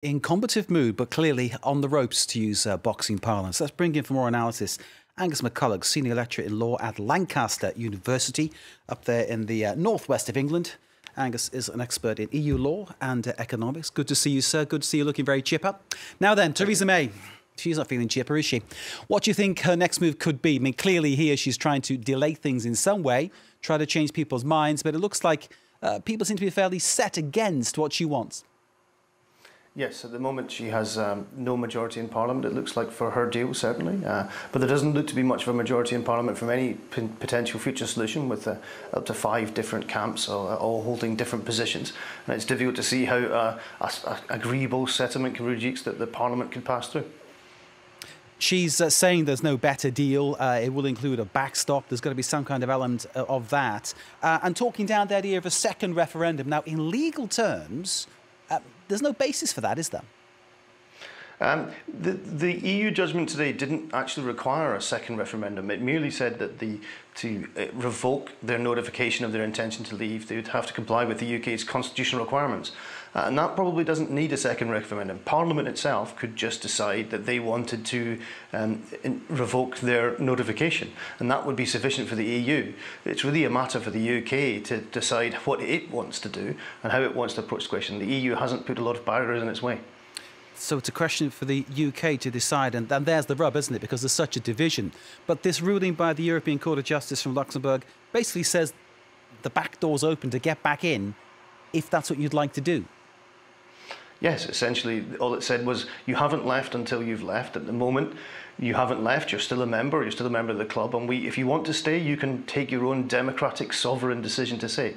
In combative mood, but clearly on the ropes, to use boxing parlance. Let's bring in for more analysis Angus MacCulloch, Senior Lecturer in Law at Lancaster University, up there in the northwest of England. Angus is an expert in EU law and economics. Good to see you, sir. Good to see you looking very chipper. Now then, Theresa May. She's not feeling chipper, is she? What do you think her next move could be? I mean, clearly here she's trying to delay things in some way, try to change people's minds, but it looks like people seem to be fairly set against what she wants. Yes, at the moment she has no majority in Parliament, it looks like, for her deal, certainly. But there doesn't look to be much of a majority in Parliament from any potential future solution, with up to 5 different camps all holding different positions. And it's difficult to see how an agreeable settlement can be reached that the Parliament could pass through. She's saying there's no better deal. It will include a backstop. There's got to be some kind of element of that. And talking down the idea of a second referendum. Now, in legal terms, there's no basis for that, is there? The EU judgment today didn't actually require a second referendum. It merely said that to revoke their notification of their intention to leave, they would have to comply with the UK's constitutional requirements. And that probably doesn't need a second referendum. Parliament itself could just decide that they wanted to revoke their notification, and that would be sufficient for the EU. It's really a matter for the UK to decide what it wants to do and how it wants to approach the question. The EU hasn't put a lot of barriers in its way. So it's a question for the UK to decide, and there's the rub, isn't it? Because there's such a division. But this ruling by the European Court of Justice from Luxembourg basically says the back door's open to get back in if that's what you'd like to do. Yes, essentially all it said was you haven't left until you've left. At the moment, you haven't left, you're still a member of the club, and if you want to stay, you can take your own democratic, sovereign decision to stay.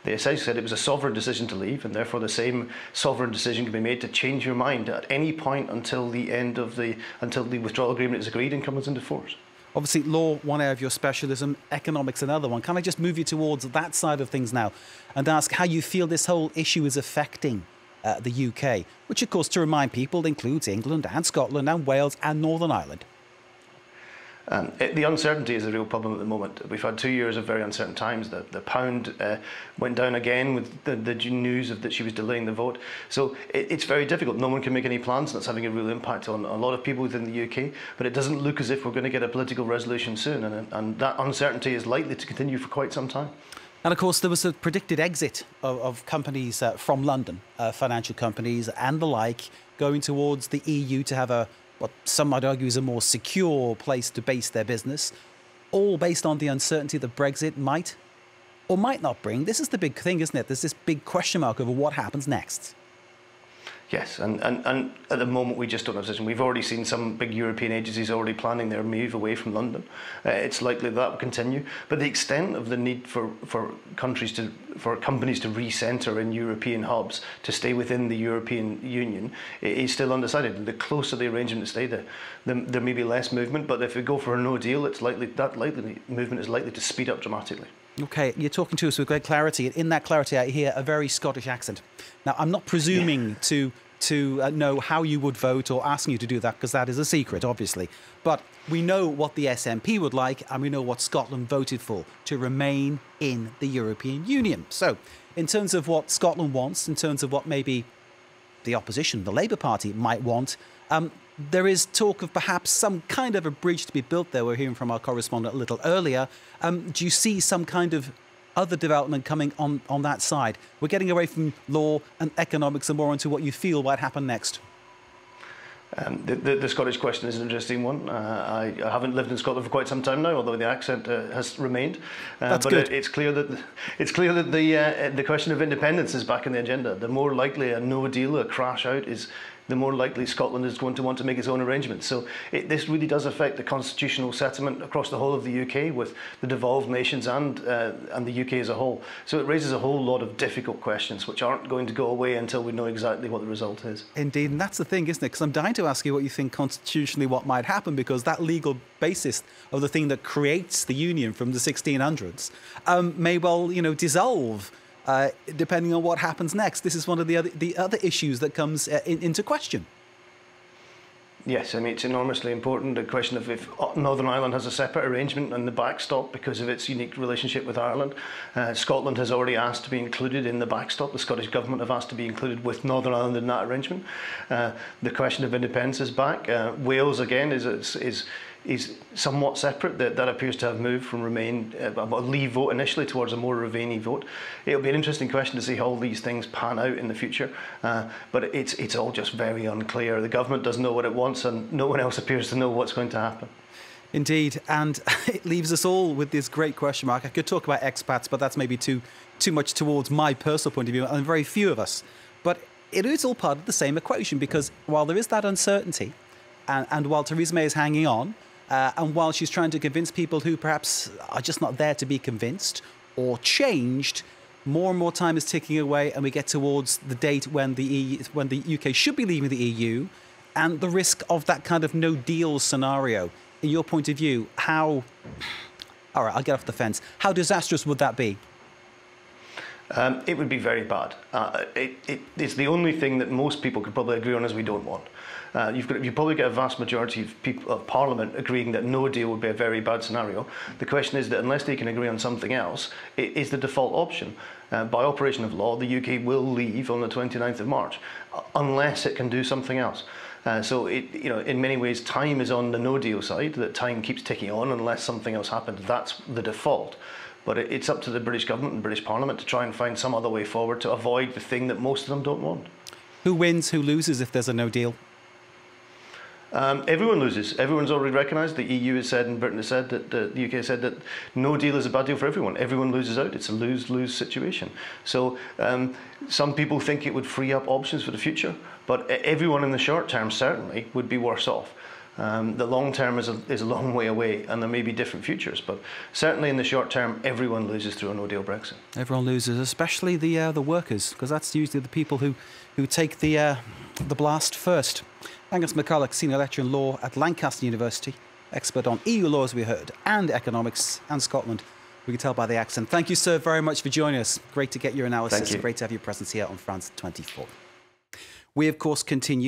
They essentially said it was a sovereign decision to leave, and therefore the same sovereign decision can be made to change your mind at any point until the withdrawal agreement is agreed and comes into force. Obviously, law, one area of your specialism, economics, another one. Can I just move you towards that side of things now and ask how you feel this whole issue is affecting the UK, which, of course, to remind people, includes England and Scotland and Wales and Northern Ireland? The uncertainty is a real problem at the moment. We've had 2 years of very uncertain times. The pound went down again with the news that she was delaying the vote. So it's very difficult. No one can make any plans, and that's having a real impact on a lot of people within the UK. But it doesn't look as if we're going to get a political resolution soon, and that uncertainty is likely to continue for quite some time. And, of course, there was a predicted exit of companies from London, financial companies and the like, going towards the EU to have what some might argue is a more secure place to base their business, all based on the uncertainty that Brexit might or might not bring. This is the big thing, isn't it? There's this big question mark over what happens next. Yes, and at the moment we just don't have a decision. We've already seen some big European agencies already planning their move away from London. It's likely that will continue, but the extent of the need for companies to recentre in European hubs, to stay within the European Union, is still undecided. The closer the arrangement to stay, there may be less movement, but if we go for a no deal, that movement is likely to speed up dramatically. OK, you're talking to us with great clarity. In that clarity, I hear a very Scottish accent. Now, I'm not presuming to know how you would vote or asking you to do that, because that is a secret, obviously. But we know what the SNP would like, and we know what Scotland voted for, to remain in the European Union. So, in terms of what Scotland wants, in terms of what maybe the opposition, the Labour Party, might want, there is talk of perhaps some kind of a bridge to be built there. We're hearing from our correspondent a little earlier. Do you see some kind of other development coming on that side? We're getting away from law and economics and more into what you feel might happen next. The Scottish question is an interesting one. I haven't lived in Scotland for quite some time now, although the accent has remained. That's but good. It's clear that the question of independence is back on the agenda. The more likely a no deal, a crash out, is the more likely Scotland is going to want to make its own arrangements. So this really does affect the constitutional settlement across the whole of the UK, with the devolved nations and the UK as a whole. So it raises a whole lot of difficult questions which aren't going to go away until we know exactly what the result is. Indeed, and that's the thing, isn't it? Because I'm dying to ask you what you think constitutionally what might happen, because that legal basis of the thing that creates the union from the 1600s may well, dissolve. Depending on what happens next. This is one of the other issues that comes into question. Yes, I mean, it's enormously important. The question of if Northern Ireland has a separate arrangement and the backstop because of its unique relationship with Ireland. Scotland has already asked to be included in the backstop. The Scottish Government have asked to be included with Northern Ireland in that arrangement. The question of independence is back. Wales, again, is somewhat separate. That appears to have moved from Remain, a Leave vote initially, towards a more Remainy vote. It'll be an interesting question to see how all these things pan out in the future, but it's all just very unclear. The government doesn't know what it wants, and no one else appears to know what's going to happen. Indeed, and it leaves us all with this great question mark. I could talk about expats, but that's maybe too much towards my personal point of view, and very few of us. But it is all part of the same equation, because while there is that uncertainty, and while Theresa May is hanging on, and while she's trying to convince people who perhaps are just not there to be convinced or changed, more and more time is ticking away, and we get towards the date when the UK should be leaving the EU, and the risk of that kind of no-deal scenario. In your point of view, all right, I'll get off the fence. How disastrous would that be? It would be very bad. It's the only thing that most people could probably agree on is we don't want. You probably get a vast majority of people of Parliament agreeing that no deal would be a very bad scenario. The question is that unless they can agree on something else, it is the default option. By operation of law, the UK will leave on the 29th of March, unless it can do something else. So, in many ways, time is on the no-deal side, that time keeps ticking on unless something else happens. That's the default. But it's up to the British government and British Parliament to try and find some other way forward to avoid the thing that most of them don't want. Who wins, who loses if there's a no-deal? Everyone loses. Everyone's already recognised. The EU has said, and Britain has said, that the UK has said that no deal is a bad deal for everyone. Everyone loses out. It's a lose-lose situation. So some people think it would free up options for the future, but everyone in the short term certainly would be worse off. The long term is a long way away, and there may be different futures, but certainly in the short term, everyone loses through a no-deal Brexit. Everyone loses, especially the workers, because that's usually the people who take the blast first. Angus MacCulloch, Senior Lecturer in Law at Lancaster University, expert on EU law, as we heard, and economics, and Scotland. We can tell by the accent. Thank you, sir, very much for joining us. Great to get your analysis. Thank you. Great to have your presence here on France 24. We, of course, continue